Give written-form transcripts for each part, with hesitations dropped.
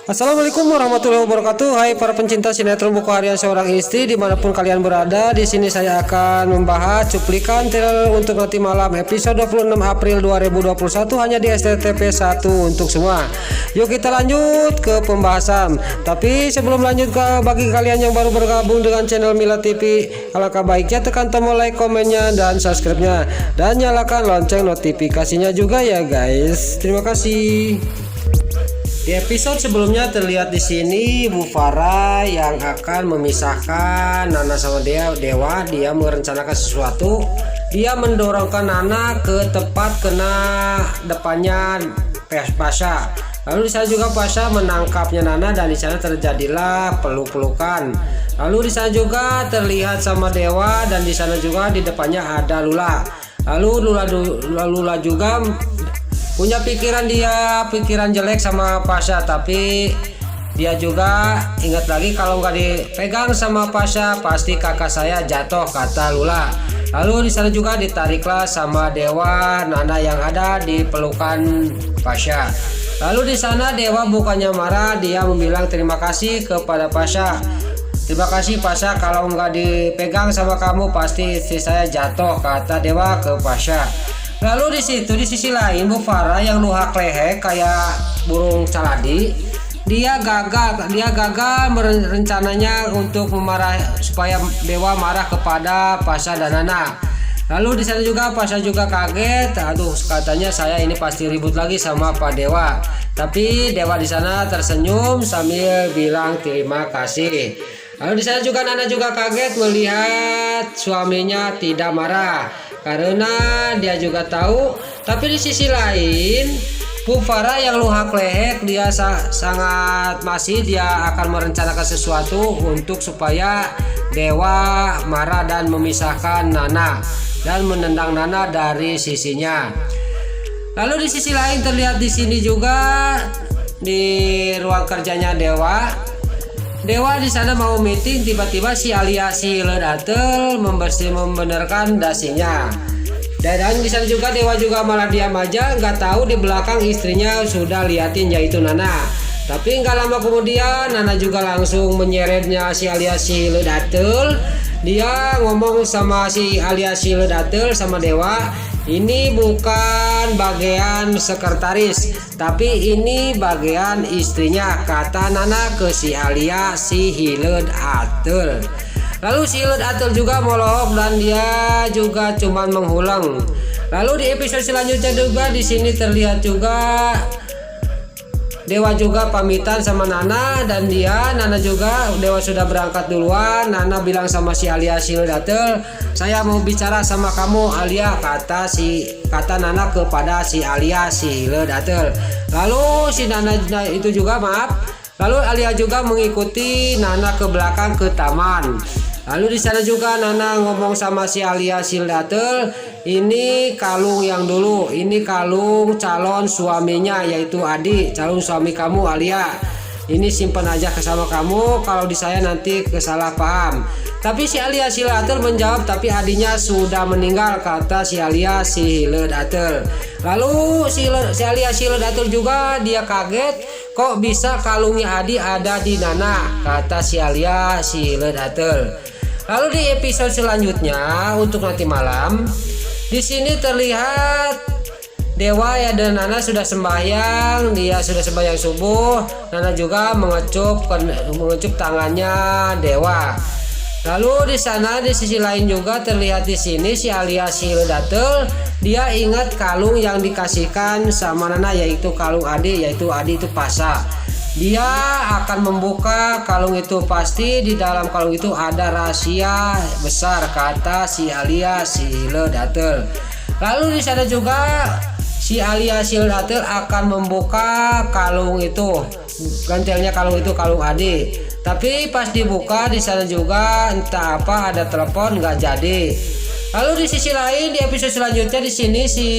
Assalamualaikum warahmatullahi wabarakatuh. Hai para pencinta sinetron Buku Harian Seorang Istri dimanapun kalian berada. Di sini saya akan membahas cuplikan trailer untuk nanti malam episode 26 April 2021 hanya di SCTV 1 untuk semua. Yuk kita lanjut ke pembahasan. Tapi sebelum lanjut, bagi kalian yang baru bergabung dengan channel Mila TV, alangkah baiknya tekan tombol like, komennya, dan subscribe-nya, dan nyalakan lonceng notifikasinya juga ya guys. Terima kasih. Di episode sebelumnya terlihat di sini Bu Farah yang akan memisahkan Nana sama Dewa. Dia merencanakan sesuatu. Dia mendorongkan Nana ke tempat kena depannya Pasha. Lalu di sana juga Pasha menangkapnya Nana dan di sana terjadilah peluk-pelukan. Lalu di sana juga terlihat sama Dewa dan di sana juga di depannya ada Lula. Lalu Lula juga punya pikiran jelek sama Pasha, tapi dia juga ingat lagi kalau nggak dipegang sama Pasha pasti kakak saya jatuh, kata Lula. Lalu di sana juga ditariklah sama Dewa Nana yang ada di pelukan Pasha. Lalu di sana Dewa bukannya marah, dia membilang terima kasih kepada Pasha. Terima kasih Pasha, kalau nggak dipegang sama kamu pasti istri saya jatuh, kata Dewa ke Pasha. Lalu di sisi lain Bu Farah yang luhak leher kayak burung caladi, dia gagal rencananya untuk supaya Dewa marah kepada Pasha dan Nana. Lalu di sana juga Pasha juga kaget, aduh katanya saya ini pasti ribut lagi sama Pak Dewa. Tapi Dewa di sana tersenyum sambil bilang terima kasih. Lalu di sana juga Nana juga kaget melihat suaminya tidak marah karena dia juga tahu. Tapi di sisi lain Bu Farah yang luhak lehek, dia sangat dia akan merencanakan sesuatu untuk supaya Dewa marah dan memisahkan Nana dan menendang Nana dari sisinya. Lalu di sisi lain terlihat di sini juga di ruang kerjanya Dewa di sana mau meeting, tiba-tiba si Alia si Ledatel membenarkan dasinya. Dan di sana juga Dewa juga malah diam aja, nggak tahu di belakang istrinya sudah liatin yaitu Nana. Tapi nggak lama kemudian Nana juga langsung menyeretnya si Alia si Ledatel. Dia ngomong sama si Alia si Ledatel sama Dewa, ini bukan bagian sekretaris, tapi ini bagian istrinya, kata Nana ke si Alia si Hiled Atel. Lalu si Hiled Atel juga molok dan dia juga cuman menghulang. Lalu di episode selanjutnya juga di sini terlihat juga Dewa juga pamitan sama Nana dan Nana juga Dewa sudah berangkat duluan. Nana bilang sama si Alia si Ledatel, saya mau bicara sama kamu Alia, kata Nana kepada si Alia si Ledatel. Lalu si Nana itu juga lalu Alia juga mengikuti Nana ke belakang ke taman. Lalu di sana juga Nana ngomong sama si Alia si Ledatel, ini kalung yang dulu, ini kalung calon suaminya yaitu Adi, calon suami kamu Alia. Ini simpan aja sama kamu, kalau di saya nanti kesalah paham. Tapi si Alia si Ledatel menjawab, tapi Adinya sudah meninggal, kata si Alia si Ledatel. Lalu si Alia si Ledatel juga dia kaget, kok bisa kalungnya Adi ada di Nana, kata si Alia si Ledatel. Lalu di episode selanjutnya untuk nanti malam, di sini terlihat Dewa ya dan Nana sudah sembahyang, dia sudah sembahyang subuh. Nana juga mengecup tangannya Dewa. Lalu di sana di sisi lain juga terlihat di sini si Alia si Ledatel, dia ingat kalung yang dikasihkan sama Nana yaitu kalung Adi, yaitu Adi itu Pasha. Dia akan membuka kalung itu, pasti di dalam kalung itu ada rahasia besar, kata si Alia si Ledatel. Lalu di sana juga si Alia si Ledatel akan membuka kalung itu, gantelnya kalung itu kalung Adi. Tapi pas dibuka di sana juga entah apa ada telepon nggak jadi. Lalu di sisi lain di episode selanjutnya di sini si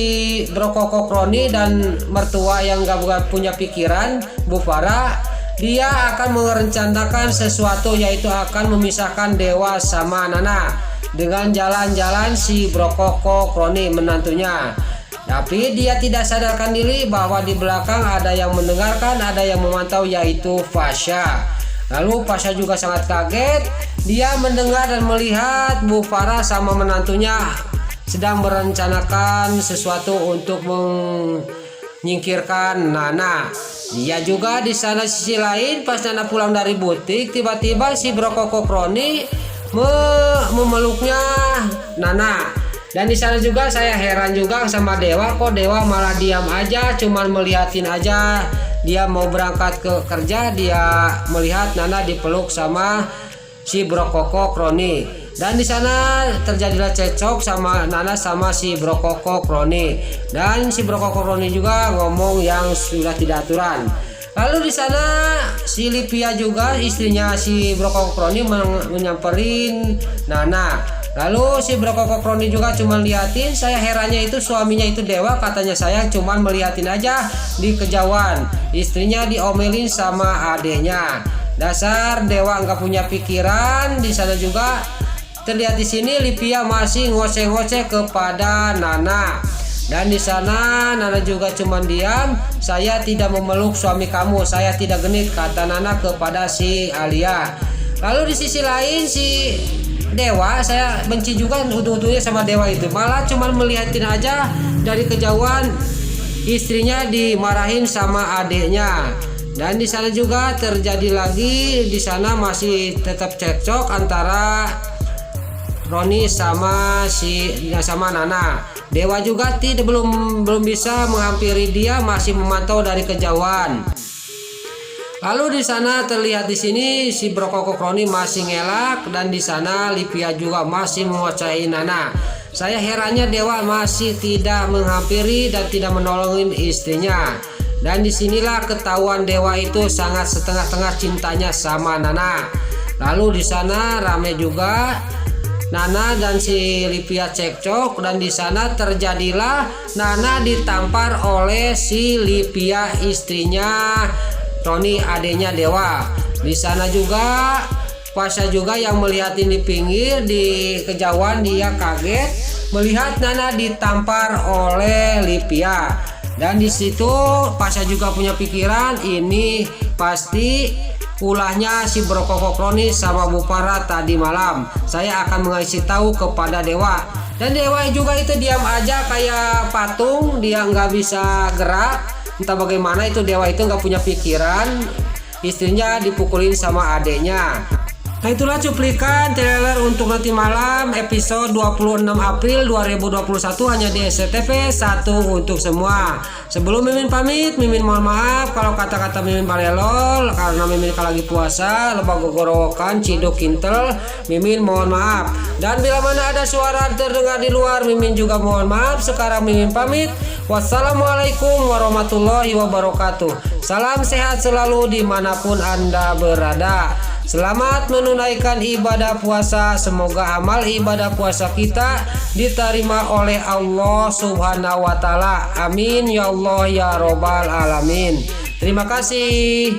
Brokoko Kroni dan mertua yang gak punya pikiran Bu Farah, dia akan merencanakan sesuatu yaitu akan memisahkan Dewa sama Nana dengan jalan-jalan si Brokoko Kroni menantunya. Tapi dia tidak sadarkan diri bahwa di belakang ada yang mendengarkan, ada yang memantau, yaitu Fasya. Lalu Fasya juga sangat kaget. Dia mendengar dan melihat Bu Farah sama menantunya sedang merencanakan sesuatu untuk menyingkirkan Nana. Dia juga di sana sisi lain pas Nana pulang dari butik, tiba-tiba si Brokoko Kroni memeluknya Nana. Dan di sana juga saya heran juga sama Dewa, kok Dewa malah diam aja, cuman melihatin aja. Dia mau berangkat ke kerja, dia melihat Nana dipeluk sama si Brokoko Kroni. Dan di sana terjadilah cekcok sama Nana sama si Brokoko Kroni. Dan si Brokoko Kroni juga ngomong yang sudah tidak aturan. Lalu di sana si Lipia juga istrinya si Brokoko Kroni menyamperin Nana. Lalu si Brokoko Kroni juga cuma liatin. Saya herannya itu suaminya itu Dewa, katanya saya cuma melihatin aja di kejauhan. Istrinya diomelin sama adeknya. Dasar Dewa nggak punya pikiran. Di sana juga terlihat di sini Lipia masih ngoceh-ngoceh kepada Nana. Dan di sana Nana juga cuma diam. Saya tidak memeluk suami kamu, saya tidak genit, kata Nana kepada si Alia. Lalu di sisi lain si Dewa, saya benci juga utuh-utuhnya sama Dewa itu. Malah cuma melihatin aja dari kejauhan istrinya dimarahin sama adiknya. Dan di sana juga terjadi lagi, di sana masih tetap cekcok antara Roni sama Nana. Dewa juga belum bisa menghampiri dia, masih memantau dari kejauhan. Lalu di sana terlihat di sini si Brokoko Kroni masih ngelak, dan di sana Lipia juga masih menguasai Nana. Saya herannya Dewa masih tidak menghampiri dan tidak menolongin istrinya. Dan disinilah ketahuan Dewa itu sangat setengah-tengah cintanya sama Nana. Lalu di sana rame juga Nana dan si Lipia cekcok, dan di sana terjadilah Nana ditampar oleh si Lipia istrinya Roni, adenya Dewa. Di sana juga Fasya juga yang melihatin di pinggir di kejauhan, dia kaget melihat Nana ditampar oleh Lipia. Dan di situ Fasya juga punya pikiran, ini pasti ulahnya si Brokoko Kroni sama Bu Farah tadi malam. Saya akan mengasih tahu kepada Dewa. Dan Dewa juga itu diam aja kayak patung, dia nggak bisa gerak. Entah bagaimana itu Dewa itu nggak punya pikiran, istrinya dipukulin sama adeknya. Nah, itulah cuplikan trailer untuk nanti malam episode 26 April 2021 hanya di SCTV 1 untuk semua. Sebelum Mimin pamit, Mimin mohon maaf kalau kata-kata Mimin balelol, karena Mimin kalau lagi puasa lebah gogorokan ciduk kintel, Mimin mohon maaf. Dan bila mana ada suara terdengar di luar, Mimin juga mohon maaf. Sekarang Mimin pamit. Wassalamualaikum warahmatullahi wabarakatuh. Salam sehat selalu dimanapun Anda berada. Selamat menunaikan ibadah puasa. Semoga amal ibadah puasa kita diterima oleh Allah Subhanahu wa Ta'ala. Amin ya Allah ya Robbal Alamin. Terima kasih.